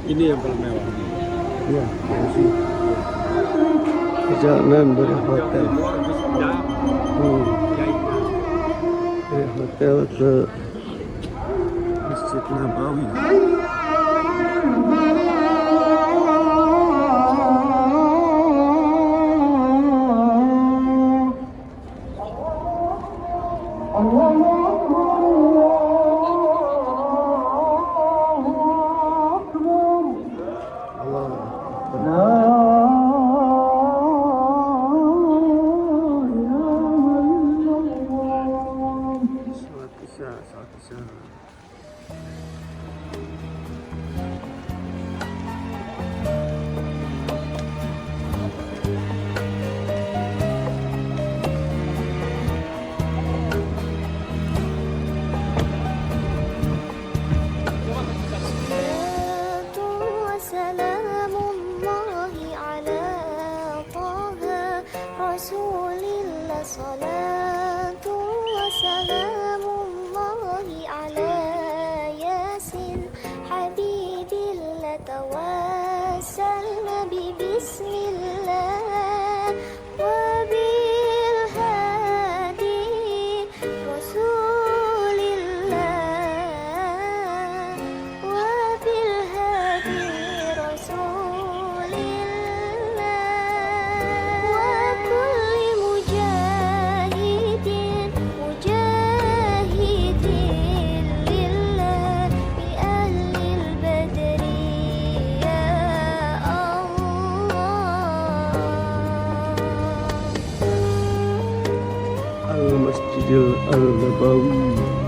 Ini yang paling mewah. Ya, masih perjalanan dari hotel. Dari hotel ke Masjid Nabawi. Salat isya. وسلام الله على طه رسول الله صلاة وسلام الله على ياسين حبيب الله توسلنا ببسم الله وبالهادي رسول الله وبالهادي رسول الله وكل مجاهد مجاهد لله بأهل البدر يا الله Al-Masjidil Al-Nabawi.